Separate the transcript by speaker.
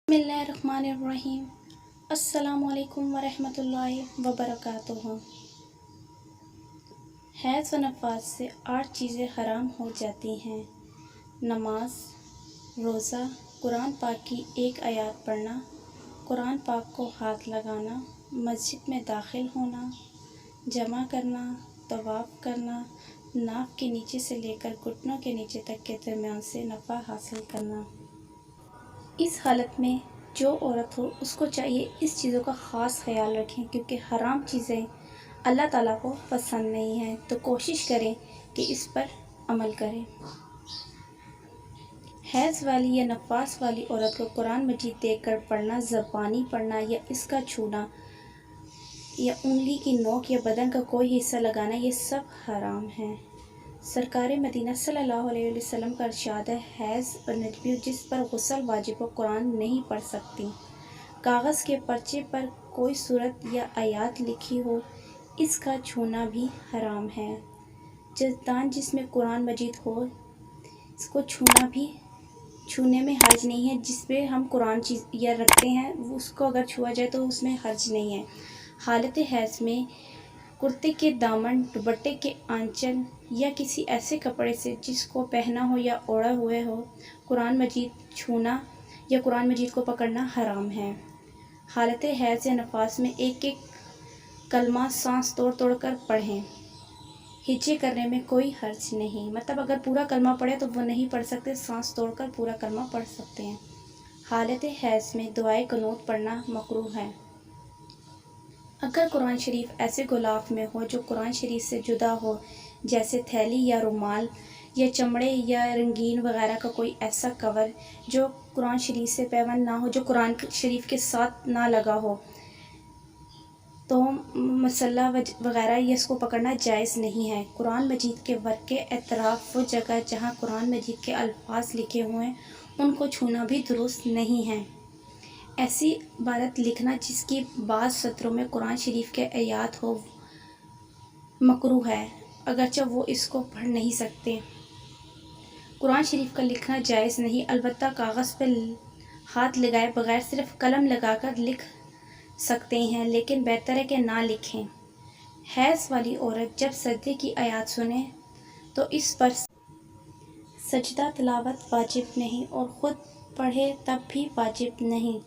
Speaker 1: بسم اللہ الرحمن الرحیم۔ السلام علیکم ورحمۃ اللہ وبرکاتہ۔ حیض و نفاس سے 8 چیزیں حرام ہو جاتی ہیں: نماز، روزہ، قرآن پاک کی ایک آیات پڑھنا، قرآن پاک کو ہاتھ لگانا، مسجد میں داخل ہونا، جمع کرنا، طواف کرنا، ناک کے نیچے سے لے کر گھٹنوں کے نیچے تک کے درمیان سے نفع حاصل کرنا۔ اس حالت میں جو عورت ہو اس کو چاہیے اس چیزوں کا خاص خیال رکھیں، کیونکہ حرام چیزیں اللہ تعالیٰ کو پسند نہیں ہیں، تو کوشش کریں کہ اس پر عمل کریں۔ حیض والی یا نفاس والی عورت کو قرآن مجید دیکھ کر پڑھنا، زبانی پڑھنا یا اس کا چھونا یا انگلی کی نوک یا بدن کا کوئی حصہ لگانا، یہ سب حرام ہیں۔ سرکار مدینہ صلی اللہ علیہ وسلم کا ارشاد ہے: حیض اور نجمی جس پر غسل واجب ہو قرآن نہیں پڑھ سکتی۔ کاغذ کے پرچے پر کوئی سورت یا آیات لکھی ہو اس کا چھونا بھی حرام ہے۔ جلدان جس میں قرآن مجید ہو اس کو چھونے میں حرج نہیں ہے۔ جس پہ ہم قرآن یا رکھتے ہیں اس کو اگر چھوا جائے تو اس میں حرج نہیں ہے۔ حالت حیض میں کرتے کے دامن، دوپٹے کے آنچل یا کسی ایسے کپڑے سے جس کو پہنا ہو یا اوڑھے ہوئے ہو قرآن مجید چھونا یا قرآن مجید کو پکڑنا حرام ہے۔ حالت حیض یا نفاس میں ایک ایک کلمہ سانس توڑ توڑ کر پڑھیں۔ ہجے کرنے میں کوئی حرج نہیں، مطلب اگر پورا کلمہ پڑھے تو وہ نہیں پڑھ سکتے، سانس توڑ کر پورا کلمہ پڑھ سکتے ہیں۔ حالت حیض میں دعائے قنوت پڑھنا مکروہ ہے۔ اگر قرآن شریف ایسے غلاف میں ہو جو قرآن شریف سے جدا ہو، جیسے تھیلی یا رومال یا چمڑے یا رنگین وغیرہ کا کوئی ایسا کور جو قرآن شریف سے پیوند نہ ہو، جو قرآن شریف کے ساتھ نہ لگا ہو، تو مسلح وغیرہ یہ اس کو پکڑنا جائز نہیں ہے۔ قرآن مجید کے ورق کے اطراف وہ جگہ جہاں قرآن مجید کے الفاظ لکھے ہوئے ہیں ان کو چھونا بھی درست نہیں ہے۔ ایسی عبارت لکھنا جس کی بعض سطروں میں قرآن شریف کے آیات ہو مکروہ ہے، اگرچہ وہ اس کو پڑھ نہیں سکتے۔ قرآن شریف کا لکھنا جائز نہیں، البتہ کاغذ پہ ہاتھ لگائے بغیر صرف قلم لگا کر لکھ سکتے ہیں، لیکن بہتر ہے کہ نہ لکھیں۔ حیض والی عورت جب سجدے کی آیات سنے تو اس پر سجدہ تلاوت واجب نہیں، اور خود پڑھے تب بھی واجب نہیں۔